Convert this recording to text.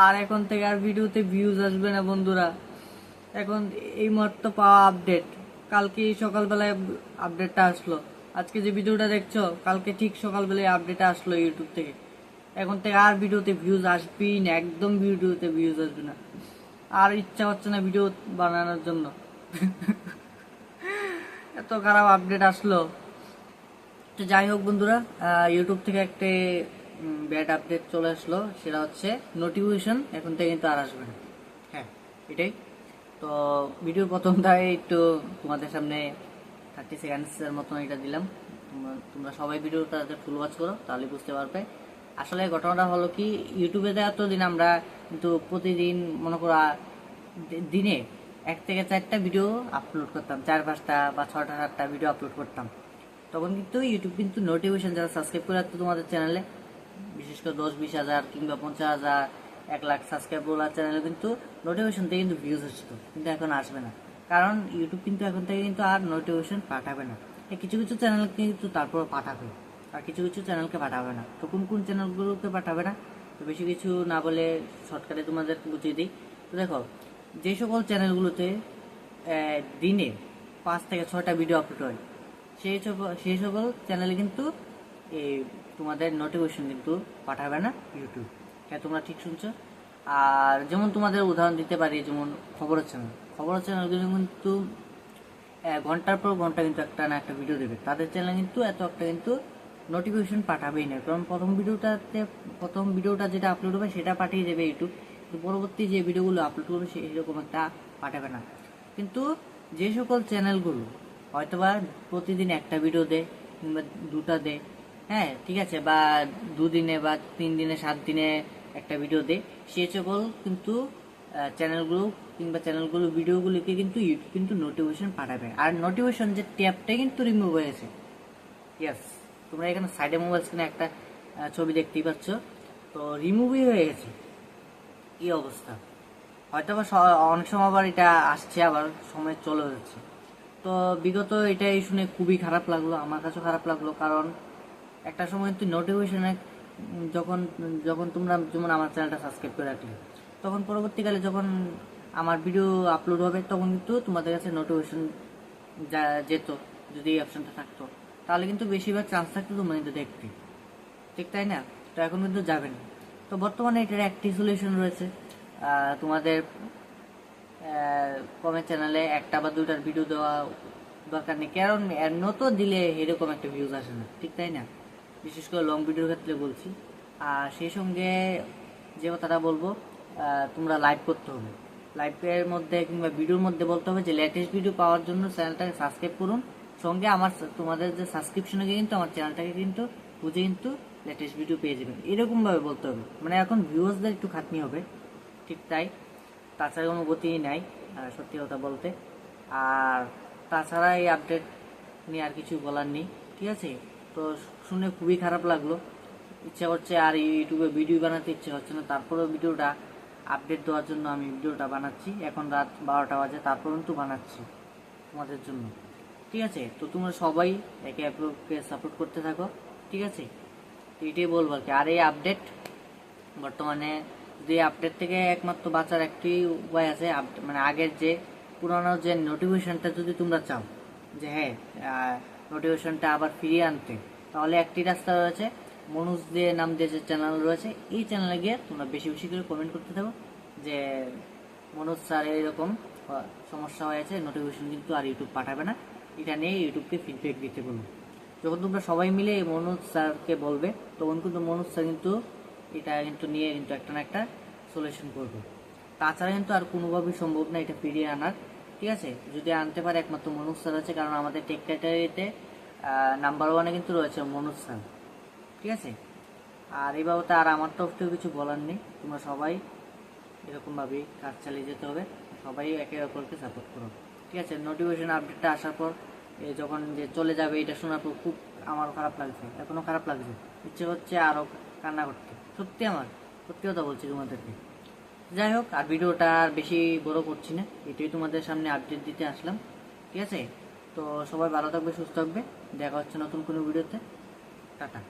আর এখন থেকে আর ভিডিওতে ভিউজ আসবে না বন্ধুরা। এখন এই মুহূর্তে পাওয়া আপডেট, কালকে সকালবেলায় আপডেটটা আসলো। আজকে যে ভিডিওটা দেখছো, কালকে ঠিক সকালবেলায় আপডেটটা আসলো ইউটিউব থেকে। এখন থেকে আর ভিডিওতে ভিউজ আসবেই না, একদম ভিডিওতে ভিউজ আসবে না। আর ইচ্ছা হচ্ছে না ভিডিও বানানোর জন্য। এত খারাপ আপডেট আসলো। তো যাই হোক বন্ধুরা, ইউটিউব থেকে একটা ব্যাড আপডেট চলে আসলো, সেটা হচ্ছে নোটিফিকেশন এখন থেকে কিন্তু আর আসবে না। হ্যাঁ, এটাই তো। ভিডিওর প্রথমটাই একটু তোমাদের সামনে 30 সেকেন্ডসের মতন এটা দিলাম। তোমরা সবাই ভিডিওটা ফুল ওয়াচ করো, তাহলে বুঝতে পারবে। আসলে ঘটনাটা হলো কি, ইউটিউবে এতদিন আমরা কিন্তু প্রতিদিন মনে করো দিনে 1 থেকে 4টা ভিডিও আপলোড করতাম, 4-5টা বা 6টা-7টা ভিডিও আপলোড করতাম। তখন কিন্তু ইউটিউব কিন্তু নোটিফিকেশন, যারা সাবস্ক্রাইব করে রাখতো তোমাদের চ্যানেলে, বিশেষ করে 10-20 হাজার কিংবা 50,000, 1 লাখ সাবস্ক্রাইব বলার চ্যানেলে কিন্তু নোটিফিকেশন থেকে কিন্তু ভিউজ আসতো, কিন্তু এখন আসবে না। কারণ ইউটিউব কিন্তু এখন থেকে কিন্তু আর নোটিফিকেশন পাঠাবে না। কিছু কিছু চ্যানেলকে কিন্তু তারপর পাঠাবে, আর কিছু কিছু চ্যানেলকে পাঠাবে না। তো কোন কোন চ্যানেলগুলোকে পাঠাবে না, তো বেশি কিছু না বলে শর্টকাটে তোমাদের বুঝিয়ে দিই। তো দেখো, যে সকল চ্যানেলগুলোতে দিনে 5 থেকে 6টা ভিডিও আপলোড হয়, সেই সকল চ্যানেলে কিন্তু এই তোমাদের নোটিফিকেশন কিন্তু পাঠাবে না ইউটিউব। হ্যাঁ, তোমরা ঠিক শুনছো। আর যেমন তোমাদের উদাহরণ দিতে পারি, যেমন খবরের চ্যানেলগুলো কিন্তু ঘন্টার পর ঘন্টা কিন্তু একটা না একটা ভিডিও দেবে, তাদের চ্যানেল কিন্তু এত একটা কিন্তু নোটিফিকেশন পাঠাবেই না। কারণ প্রথম ভিডিওটা যেটা আপলোড হবে সেটা পাঠিয়ে দেবে ইউটিউব, কিন্তু পরবর্তী যে ভিডিওগুলো আপলোড করবে সেরকম একটা পাঠাবে না। কিন্তু যে সকল চ্যানেলগুলো হয়তোবা প্রতিদিন একটা ভিডিও দেয় কিংবা 2টা দেয়, হ্যাঁ ঠিক আছে, বা 2 দিনে বা 3 দিনে 7 দিনে একটা ভিডিও দেয়, সে সকল কিন্তু চ্যানেলগুলো কিংবা ভিডিওগুলিকে কিন্তু ইউটিউব কিন্তু নোটিফিকেশন পাঠাবে। আর নোটিফিকেশন যে ট্যাবটা কিন্তু রিমুভ হয়েছে। ইয়েস, তোমরা এখানে সাইডে মোবাইল স্ক্রিনে একটা ছবি দেখতেই পাচ্ছ, তো রিমুভই হয়ে গেছে। কি অবস্থা! হয়তো বা অনেক সময় আবার এটা আসছে, আবার সময় চলে যাচ্ছে। তো বিগত এটাই শুনে খুবই খারাপ লাগলো, আমার কাছেও খারাপ লাগলো। কারণ একটা সময় তুই নোটিফিকেশনে যখন যখন তোমরা যেমন আমার চ্যানেলটা সাবস্ক্রাইব করে রাখলে, তখন পরবর্তীকালে যখন আমার ভিডিও আপলোড হবে, তখন কিন্তু তোমাদের কাছে নোটিফিকেশন যেত। যদি এই অপশনটা থাকতো, তাহলে কিন্তু বেশিরভাগ চান্স থাকতো তোমরা কিন্তু দেখতে, ঠিক তাই না? তো এখন কিন্তু যাবে না। তো বর্তমানে এটার একটি সলিউশন রয়েছে, তোমাদের কমের চ্যানেলে 1টা বা 2টার ভিডিও দেওয়া দরকার নেই, কারণ তো দিলে এরকম একটা ভিউজ আসে না, ঠিক তাই না? বিশেষ করে লং ভিডিওর ক্ষেত্রে বলছি। আর সেই সঙ্গে যে কথাটা বলবো, তোমরা লাইভ করতে হবে। লাইভের মধ্যে কিংবা ভিডিওর মধ্যে বলতে হবে যে লেটেস্ট ভিডিও পাওয়ার জন্য চ্যানেলটাকে সাবস্ক্রাইব করুন, সঙ্গে তোমাদের যে সাবস্ক্রিপশনে কিন্তু আমার চ্যানেলটাকে কিন্তু বুঝে কিন্তু লেটেস্ট ভিডিও পেয়ে যাবেন, এরকমভাবে বলতে হবে। মানে এখন ভিউয়ার্সদের একটু খাটনি হবে, ঠিক তাই। তাছাড়া কোনো গতিই নাই সত্যি কথা বলতে। আর তাছাড়া এই আপডেট নিয়ে আর কিছু বলার নেই, ঠিক আছে? তো শুনে খুবই খারাপ লাগলো, ইচ্ছা করছে আর ইউটিউবে ভিডিও বানাতে ইচ্ছে হচ্ছে না, তারপরেও ভিডিওটা আপডেট দেওয়ার জন্য আমি ভিডিওটা বানাচ্ছি। এখন রাত 12টা বাজে, তারপর কিন্তু বানাচ্ছি তোমাদের জন্য, ঠিক আছে? তো তোমরা সবাই একে অপরকে সাপোর্ট করতে থাকো, ঠিক আছে? তো এটাই বলবো আর কি। আর এই আপডেট বর্তমানে, যদি আপডেট থেকে একমাত্র বাঁচার একটি উপায় আছে, মানে আগের যে পুরানো যে নোটিফিকেশনটা যদি তোমরা চাও যে হ্যাঁ নোটিফিকেশনটা আবার ফিরিয়ে আনতে, তাহলে একটি রাস্তা রয়েছে। মনুজ দিয়ে নাম দিয়ে যে চ্যানেল রয়েছে, এই চ্যানেলে গিয়ে তোমরা বেশি বেশি করে কমেন্ট করতে থাকো যে মনোজ স্যার এরকম সমস্যা হয়েছে, নোটিফিকেশন কিন্তু আর ইউটিউব পাঠাবে না, এটা নিয়ে ইউটিউবকে ফিডব্যাক দিতে বলবো। যখন তোমরা সবাই মিলে মনোজ স্যারকে বলবে, তখন কিন্তু মনোজ স্যার কিন্তু এটা কিন্তু নিয়ে কিন্তু একটা না একটা সলিউশন করবে। তাছাড়া কিন্তু আর কোনোভাবেই সম্ভব না এটা ফিরিয়ে আনার, ঠিক আছে? যদি আনতে পারে একমাত্র মনোজ স্যার আছে, কারণ আমাদের টেক ক্যাটাগরিতে নাম্বার 1-এ কিন্তু রয়েছে মনোজ স্যার, ঠিক আছে? আর এই বাবদে আর আমার তরফ থেকে কিছু বলার নেই। তোমরা সবাই এরকমভাবেই কাজ চালিয়ে যেতে হবে, সবাই একে অপরকে সাপোর্ট করো, ঠিক আছে? নোটিফিকেশন আপডেটটা আসার পর যখন যে চলে যাবে, এটা শোনার পর খুব আমার খারাপ লাগছে, এখনও খারাপ লাগছে, ইচ্ছে হচ্ছে আরও কান্না করতে। সত্যি কথা বলছি তোমাদেরকে। যাই হোক, আর ভিডিওটা আর বেশি বড় করছি না, এটাই তোমাদের সামনে আপডেট দিতে আসলাম, ঠিক আছে? তো সবাই ভালো থাকবে, সুস্থ থাকবে। দেখা হচ্ছে নতুন কোনো ভিডিওতে। টাটা।